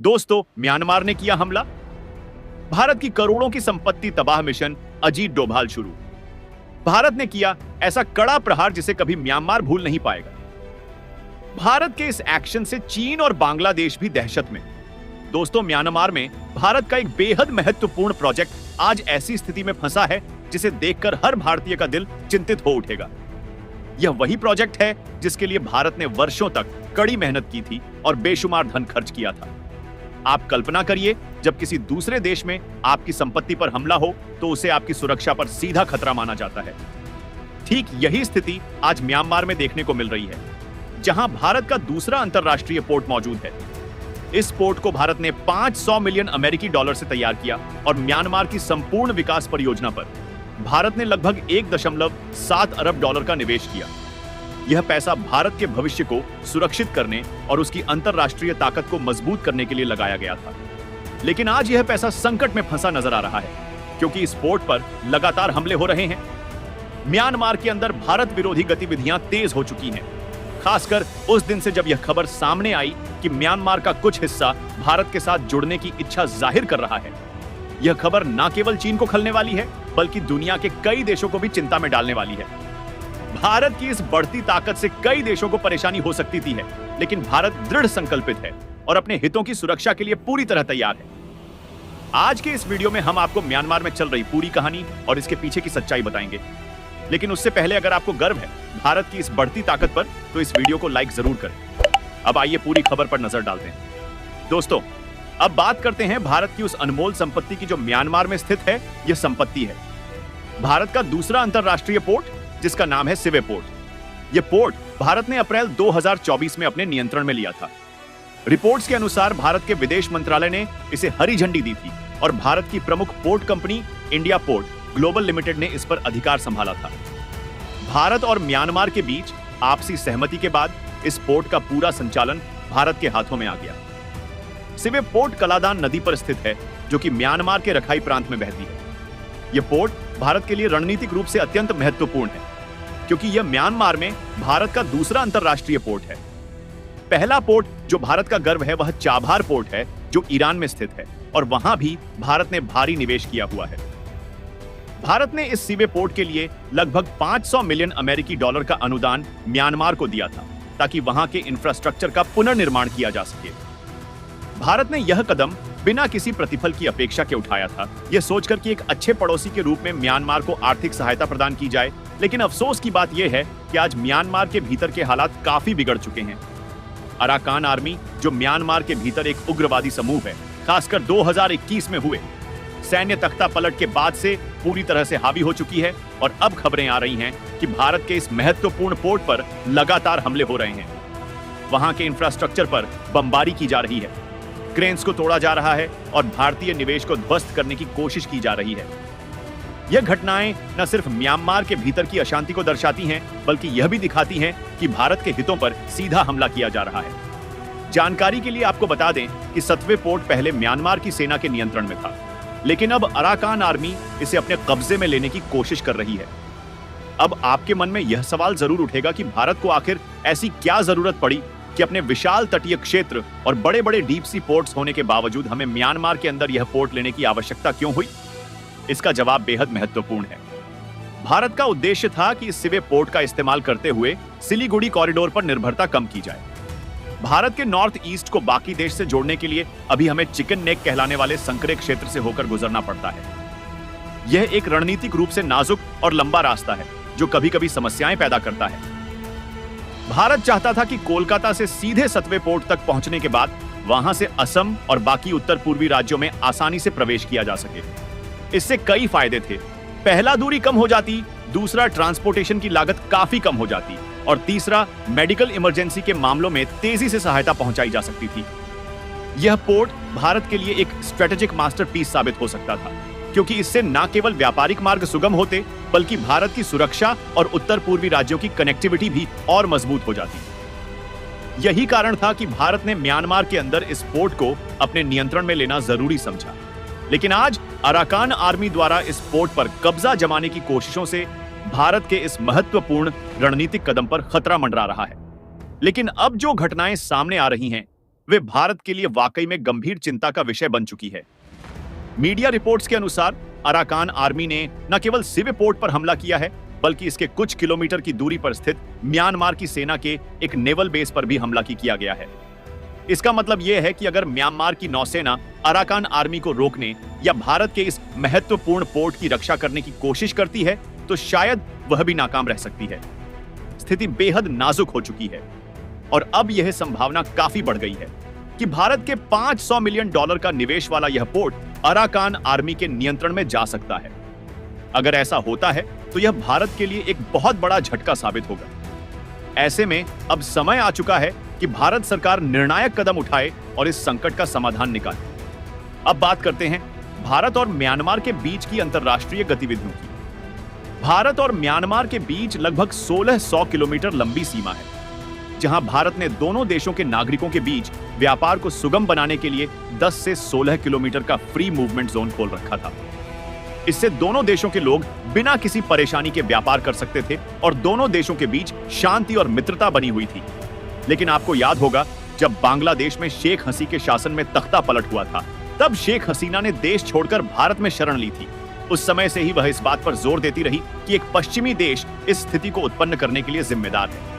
दोस्तों, म्यांमार ने किया हमला। भारत की करोड़ों की संपत्ति तबाह मिशन अजीत डोभाल शुरू। भारत ने किया ऐसा कड़ा प्रहार जिसे कभी म्यांमार भूल नहीं पाएगा। भारत के इस एक्शन से चीन और बांग्लादेश भी दहशत में। दोस्तों, म्यांमार में भारत का एक बेहद महत्वपूर्ण प्रोजेक्ट आज ऐसी स्थिति में फंसा है जिसे देखकर हर भारतीय का दिल चिंतित हो उठेगा। यह वही प्रोजेक्ट है जिसके लिए भारत ने वर्षों तक कड़ी मेहनत की थी और बेशुमार धन खर्च किया था। आप कल्पना करिए, जब किसी दूसरे देश में आपकी संपत्ति पर हमला हो तो उसे आपकी सुरक्षा पर सीधा खतरा माना जाता है। ठीक यही स्थिति आज म्यांमार में देखने को मिल रही है, जहां भारत का दूसरा अंतरराष्ट्रीय पोर्ट मौजूद है। इस पोर्ट को भारत ने 500 मिलियन अमेरिकी डॉलर से तैयार किया और म्यांमार की संपूर्ण विकास परियोजना पर भारत ने लगभग 1.7 अरब डॉलर का निवेश किया। यह पैसा भारत के भविष्य को सुरक्षित करने और उसकी अंतरराष्ट्रीय ताकत को मजबूत करने के लिए लगाया गया था। लेकिन आज यह पैसा संकट में फंसा नजर आ रहा है, क्योंकि इस पोर्ट पर लगातार हमले हो रहे हैं। म्यांमार के अंदर भारत विरोधी गतिविधियां तेज हो चुकी हैं, खासकर उस दिन से जब यह खबर सामने आई कि म्यांमार का कुछ हिस्सा भारत के साथ जुड़ने की इच्छा जाहिर कर रहा है। यह खबर न केवल चीन को खलने वाली है, बल्कि दुनिया के कई देशों को भी चिंता में डालने वाली है। भारत की इस बढ़ती ताकत से कई देशों को परेशानी हो सकती थी है, लेकिन भारत दृढ़ संकल्पित है और अपने हितों की सुरक्षा के लिए पूरी तरह तैयार है। आज के इस वीडियो में हम आपको म्यांमार में चल रही पूरी कहानी और इसके पीछे की सच्चाई बताएंगे। लेकिन उससे पहले, अगर आपको गर्व है भारत की इस बढ़ती ताकत पर, तो इस वीडियो को लाइक जरूर करें। अब आइए पूरी खबर पर नजर डालते हैं। दोस्तों, अब बात करते हैं भारत की उस अनमोल संपत्ति की जो म्यांमार में स्थित है। यह संपत्ति है भारत का दूसरा अंतरराष्ट्रीय पोर्ट, जिसका नाम है सिवे पोर्ट। यह पोर्ट भारत ने अप्रैल 2024 में अपने नियंत्रण में लिया था। रिपोर्ट्स के अनुसार भारत के विदेश मंत्रालय ने इसे हरी झंडी दी थी और भारत की प्रमुख port company India port global limited ने इस पर अधिकार संभाला था। भारत और म्यांमार के बीच आपसी सहमति के बाद इस पोर्ट का पूरा संचालन भारत के हाथों में आ गया। सिवे पोर्ट कलादान नदी पर स्थित है, जो कि म्यांमार के रखाई प्रांत में बहती है। यह पोर्ट भारत के लिए रणनीतिक रूप से अत्यंत महत्वपूर्ण है, क्योंकि यह म्यांमार में भारत का दूसरा अंतरराष्ट्रीय पोर्ट है। पहला पोर्ट जो भारत का गर्व है वह चाबहार पोर्ट है, जो ईरान में स्थित है, और वहां भी भारत ने भारी निवेश किया हुआ है। भारत ने इस सिवे पोर्ट के लिए लगभग 500 मिलियन अमेरिकी डॉलर का अनुदान म्यांमार को दिया था, ताकि वहां के इंफ्रास्ट्रक्चर का पुनर्निर्माण किया जा सके। भारत ने यह कदम बिना किसी प्रतिफल की अपेक्षा के उठाया था, यह सोचकर कि एक अच्छे पड़ोसी के रूप में म्यांमार को आर्थिक सहायता प्रदान की जाए। लेकिन अफसोस की बात यह है कि आज म्यांमार के भीतर के हालात काफी बिगड़ चुके हैं। अराकान आर्मी, जो म्यांमार के भीतर एक उग्रवादी समूह है, खासकर 2021 में हुए सैन्य तख्ता पलट के बाद से पूरी तरह से हावी हो चुकी है। और अब खबरें आ रही हैं कि भारत के इस महत्वपूर्ण पोर्ट पर लगातार हमले हो रहे हैं। वहां के इंफ्रास्ट्रक्चर पर बमबारी की जा रही है, क्रेन्स को तोड़ा जा रहा है और भारतीय निवेश को ध्वस्त करने की कोशिश की जा रही है। यह घटनाएं न सिर्फ म्यांमार के भीतर की अशांति को दर्शाती हैं, बल्कि यह भी दिखाती हैं कि भारत के हितों पर सीधा हमला किया जा रहा है। जानकारी के लिए आपको बता दें कि सतवे पोर्ट पहले म्यांमार की सेना के नियंत्रण में था, लेकिन अब अराकान आर्मी इसे अपने कब्जे में लेने की कोशिश कर रही है। अब आपके मन में यह सवाल जरूर उठेगा कि भारत को आखिर ऐसी क्या जरूरत पड़ी कि अपने विशाल तटीय क्षेत्र और बड़े बड़े डीप सी पोर्ट्स होने के बावजूद हमें म्यांमार के अंदर यह पोर्ट लेने की आवश्यकता क्यों हुई? इसका जवाब बेहद महत्वपूर्ण है। भारत का उद्देश्य था कि इस सिवे पोर्ट का इस्तेमाल करते हुए सिलीगुड़ी कॉरिडोर पर निर्भरता कम की जाए। भारत के नॉर्थ ईस्ट को बाकी देश से जोड़ने के लिए अभी हमें चिकन नेक कहलाने वाले संकरे क्षेत्र से होकर गुजरना पड़ता है। यह एक रणनीतिक रूप से नाजुक और लंबा रास्ता है, जो कभी कभी समस्याएं पैदा करता है। भारत चाहता था कि कोलकाता से सीधे सतवे पोर्ट तक पहुंचने के बाद वहां से असम और बाकी उत्तर पूर्वी राज्यों में आसानी से प्रवेश किया जा सके। इससे कई फायदे थे। पहला, दूरी कम हो जाती, दूसरा, ट्रांसपोर्टेशन की लागत काफी कम हो जाती, और तीसरा, मेडिकल इमरजेंसी के मामलों में तेजी से सहायता पहुंचाई जा सकती थी। यह पोर्ट भारत के लिए एक स्ट्रेटेजिक मास्टरपीस साबित हो सकता था, क्योंकि इससे न केवल व्यापारिक मार्ग सुगम होते, बल्कि भारत की सुरक्षा और उत्तर पूर्वी राज्यों की कनेक्टिविटी भी और मजबूत हो जाती। यही कारण था कि भारत ने म्यांमार के अंदर इस पोर्ट को अपने नियंत्रण में लेना जरूरी समझा। लेकिन आज अराकान आर्मी द्वारा इस पोर्ट पर कब्जा जमाने की कोशिशों से भारत के इस महत्वपूर्ण रणनीतिक कदम पर खतरा मंडरा रहा है। लेकिन अब जो घटनाएं सामने आ रही हैं, वे भारत के लिए वाकई में गंभीर चिंता का विषय बन चुकी है। मीडिया रिपोर्ट्स के अनुसार अराकान आर्मी ने न केवल सिवे पोर्ट पर हमला किया है, बल्कि इसके कुछ किलोमीटर की दूरी पर स्थित म्यांमार की सेना के एक नेवल बेस पर भी हमला किया गया है। इसका मतलब यह है कि अगर म्यांमार की नौसेना अराकान आर्मी को रोकने या भारत के इस महत्वपूर्ण पोर्ट की रक्षा करने की कोशिश करती है तो शायद वह भी नाकाम रह सकती है। स्थिति बेहद नाजुक हो चुकी है और अब यह संभावना काफी बढ़ गई है कि भारत के $500 मिलियन का निवेश वाला यह पोर्ट अराकान आर्मी के नियंत्रण में जा सकता है। अगर ऐसा होता है तो यह भारत के लिए एक बहुत बड़ा झटका साबित होगा। ऐसे में अब समय आ चुका है कि भारत सरकार निर्णायक कदम उठाए और इस संकट का समाधान निकाले। अब बात करते हैं भारत और म्यांमार के बीच की अंतर्राष्ट्रीय गतिविधियों की। भारत और म्यांमार के बीच लगभग 1600 किलोमीटर लंबी सीमा है, जहां भारत ने दोनों देशों के नागरिकों के बीच व्यापार को सुगम बनाने के लिए 10 से 16 किलोमीटर का फ्री मूवमेंट जोन खोल रखा था। इससे दोनों देशों के लोग बिना किसी परेशानी के व्यापार कर सकते थे और दोनों देशों के बीच शांति और मित्रता बनी हुई थी। लेकिन आपको याद होगा, जब बांग्लादेश में शेख हसीना के शासन में तख्ता पलट हुआ था, तब शेख हसीना ने देश छोड़कर भारत में शरण ली थी। उस समय से ही वह इस बात पर जोर देती रही कि एक पश्चिमी देश इस स्थिति को उत्पन्न करने के लिए जिम्मेदार है।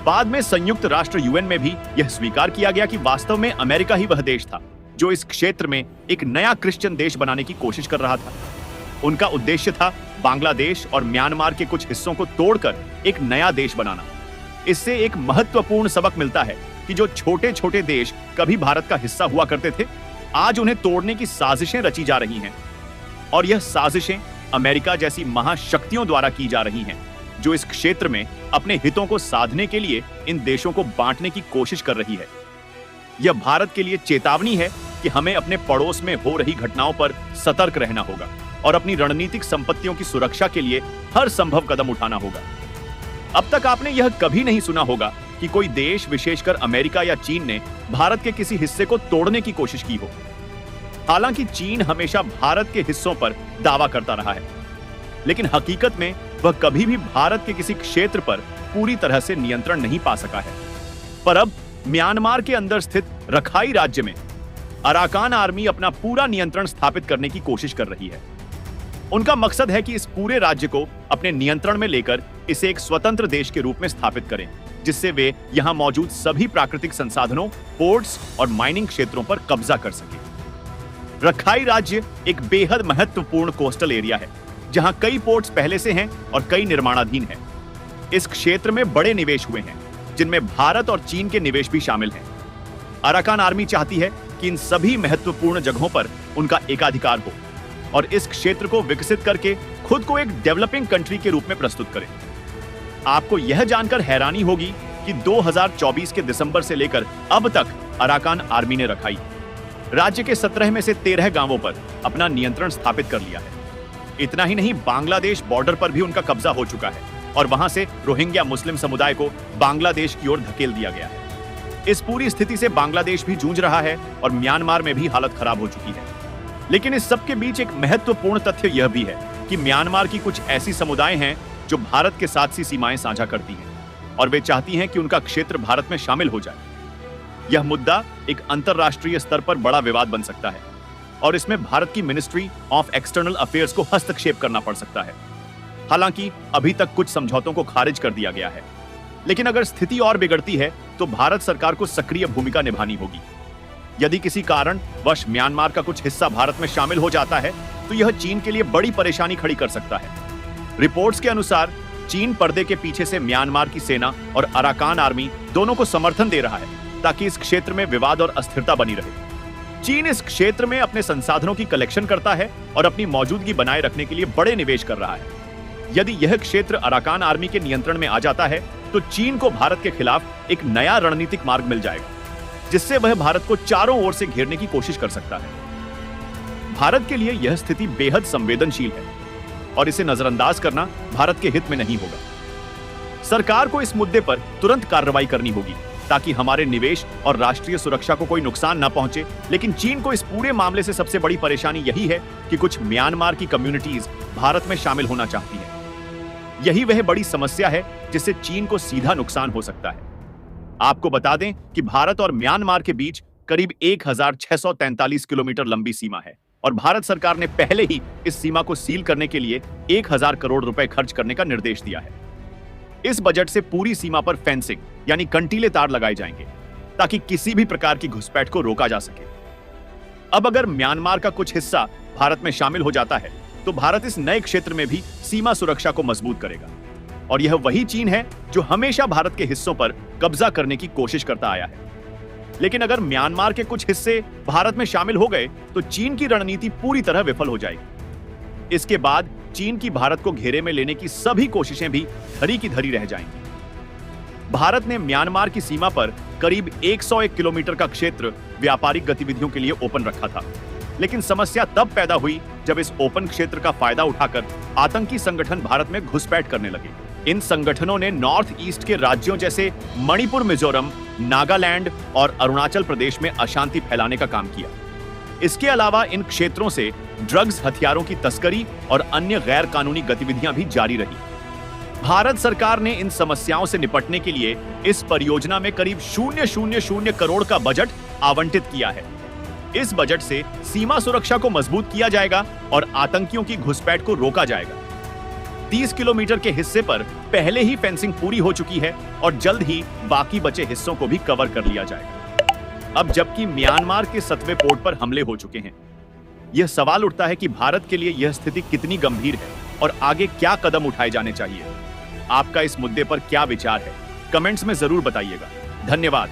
बाद में संयुक्त राष्ट्र यूएन में भी यह स्वीकार किया गया कि वास्तव में अमेरिका ही वह देश था जो इस क्षेत्र में एक नया क्रिश्चियन देश बनाने की कोशिश कर रहा था। उनका उद्देश्य था बांग्लादेश और म्यांमार के कुछ हिस्सों को तोड़कर एक नया देश बनाना। इससे एक महत्वपूर्ण सबक मिलता है कि जो छोटे छोटे देश कभी भारत का हिस्सा हुआ करते थे, आज उन्हें तोड़ने की साजिशें रची जा रही हैं। और यह साजिशें अमेरिका जैसी महाशक्तियों द्वारा की जा रही हैं, जो इस क्षेत्र में अपने हितों को साधने के लिए इन देशों को बांटने की कोशिश कर रही है। यह भारत के लिए चेतावनी है कि हमें अपने पड़ोस में हो रही घटनाओं पर सतर्क रहना होगा और अपनी रणनीतिक संपत्तियों की सुरक्षा के लिए हर संभव कदम उठाना होगा। अब तक आपने यह कभी नहीं सुना होगा कि कोई देश, विशेषकर अमेरिका या चीन, ने भारत के किसी हिस्से को तोड़ने की कोशिश की हो। हालांकि चीन हमेशा भारत के हिस्सों पर दावा करता रहा है, लेकिन हकीकत में वह कभी भी भारत के किसी क्षेत्र पर पूरी तरह से नियंत्रण नहीं पा सका है। पर अब म्यांमार के अंदर स्थित रखाई राज्य में अराकान आर्मी अपना पूरा नियंत्रण स्थापित करने की कोशिश कर रही है। उनका मकसद है कि इस पूरे राज्य को अपने नियंत्रण में लेकर इसे एक स्वतंत्र देश के रूप में स्थापित करें, जिससे वे यहां मौजूद सभी प्राकृतिक संसाधनों, पोर्ट्स और माइनिंग क्षेत्रों पर कब्जा कर सके। रखाई राज्य एक बेहद महत्वपूर्ण कोस्टल एरिया है, जहां कई पोर्ट्स पहले से हैं और कई निर्माणाधीन हैं। इस क्षेत्र में बड़े निवेश हुए हैं, जिनमें भारत और चीन के निवेश भी शामिल हैं। अराकान आर्मी चाहती है कि इन सभी महत्वपूर्ण जगहों पर उनका एकाधिकार हो और इस क्षेत्र को विकसित करके खुद को एक डेवलपिंग कंट्री के रूप में प्रस्तुत करे। आपको यह जानकर हैरानी होगी कि 2024 के दिसंबर से लेकर अब तक अराकान आर्मी ने रखाई राज्य के 17 में से 13 गांवों पर अपना नियंत्रण स्थापित कर लिया है। इतना ही नहीं, बांग्लादेश बॉर्डर पर भी उनका कब्जा हो चुका है और वहां से रोहिंग्या मुस्लिम समुदाय को बांग्लादेश की ओर धकेल दिया गया है। इस पूरी स्थिति से बांग्लादेश भी जूझ रहा है और म्यांमार में भी हालत खराब हो चुकी है। लेकिन इस सबके बीच एक महत्वपूर्ण तथ्य यह भी है कि म्यांमार की कुछ ऐसी समुदाय हैं जो भारत के साथ सी सीमाएं साझा करती हैं और वे चाहती हैं कि उनका क्षेत्र भारत में शामिल हो जाए। यह मुद्दा एक अंतरराष्ट्रीय स्तर पर बड़ा विवाद बन सकता है और इसमें भारत की मिनिस्ट्री ऑफ एक्सटर्नल अफेयर्स को हस्तक्षेप करना पड़ सकता है। हालांकि अभी तक कुछ समझौतों को खारिज कर दिया गया है, लेकिन अगर स्थिति और बिगड़ती है तो भारत सरकार को सक्रिय भूमिका निभानी होगी। यदि किसी कारणवश म्यांमार का कुछ हिस्सा भारत में शामिल हो जाता है तो यह चीन के लिए बड़ी परेशानी खड़ी कर सकता है। रिपोर्ट्स के अनुसार चीन पर्दे के पीछे से म्यांमार की सेना और अराकान आर्मी दोनों को समर्थन दे रहा है ताकि इस क्षेत्र में विवाद और अस्थिरता बनी रहे। चीन इस क्षेत्र में अपने संसाधनों की कलेक्शन करता है और अपनी मौजूदगी बनाए रखने के लिए बड़े निवेश कर रहा है। यदि यह क्षेत्र अराकान आर्मी के नियंत्रण में आ जाता है तो चीन को भारत के खिलाफ एक नया रणनीतिक मार्ग मिल जाएगा, जिससे वह भारत को चारों ओर से घेरने की कोशिश कर सकता है। भारत के लिए यह स्थिति बेहद संवेदनशील है और इसे नजरअंदाज करना भारत के हित में नहीं होगा। सरकार को इस मुद्दे पर तुरंत कार्रवाई करनी होगी ताकि हमारे निवेश और राष्ट्रीय सुरक्षा को कोई नुकसान न पहुंचे। लेकिन चीन को इस पूरे मामले से सबसे बड़ी परेशानी यही है कि कुछ म्यांमार की कम्युनिटीज भारत में शामिल होना चाहती हैं। यही वह बड़ी समस्या है जिससे चीन को सीधा नुकसान हो सकता है। आपको बता दें कि भारत और म्यांमार के बीच करीब 1643 किलोमीटर लंबी सीमा है और भारत सरकार ने पहले ही इस सीमा को सील करने के लिए 1000 करोड़ रुपए खर्च करने का निर्देश दिया है। इस बजट से पूरी सीमा पर फेंसिंग यानी कंटीले तार लगाए जाएंगे ताकि किसी भी प्रकार की घुसपैठ को रोका जा सके। अब अगर म्यांमार का कुछ हिस्सा भारत में शामिल हो जाता है तो भारत इस नए क्षेत्र में भी सीमा सुरक्षा को मजबूत करेगा और यह वही चीन है जो हमेशा भारत के हिस्सों पर कब्जा करने की कोशिश करता आया है। लेकिन अगर म्यांमार के कुछ हिस्से भारत में शामिल हो गए तो चीन की रणनीति पूरी तरह विफल हो जाएगी। इसके बाद चीन की भारत को घेरे में लेने की सभी कोशिशें भी धरी की धरी रह जाएंगी। भारत ने म्यांमार की सीमा पर करीब 101 किलोमीटर का क्षेत्र व्यापारिक गतिविधियों के लिए ओपन रखा था, लेकिन समस्या तब पैदा हुई जब इस ओपन क्षेत्र का फायदा उठाकर आतंकी संगठन भारत में घुसपैठ करने लगे। इन संगठनों ने नॉर्थ ईस्ट के राज्यों जैसे मणिपुर, मिजोरम, नागालैंड और अरुणाचल प्रदेश में अशांति फैलाने का काम किया। इसके अलावा इन क्षेत्रों से ड्रग्स, हथियारों की तस्करी और अन्य गैर कानूनी गतिविधियां भी जारी रही। भारत सरकार ने इन समस्याओं से निपटने के लिए इस परियोजना में करीब 000 करोड़ का बजट आवंटित किया है। इस बजट से सीमा सुरक्षा को मजबूत किया जाएगा और आतंकियों की घुसपैठ को रोका जाएगा। 30 किलोमीटर के हिस्से पर पहले ही फेंसिंग पूरी हो चुकी है और जल्द ही बाकी बचे हिस्सों को भी कवर कर लिया जाएगा। अब जबकि म्यांमार के 7वें पोर्ट पर हमले हो चुके हैं, यह सवाल उठता है कि भारत के लिए यह स्थिति कितनी गंभीर है और आगे क्या कदम उठाए जाने चाहिए। आपका इस मुद्दे पर क्या विचार है? कमेंट्स में जरूर बताइएगा। धन्यवाद।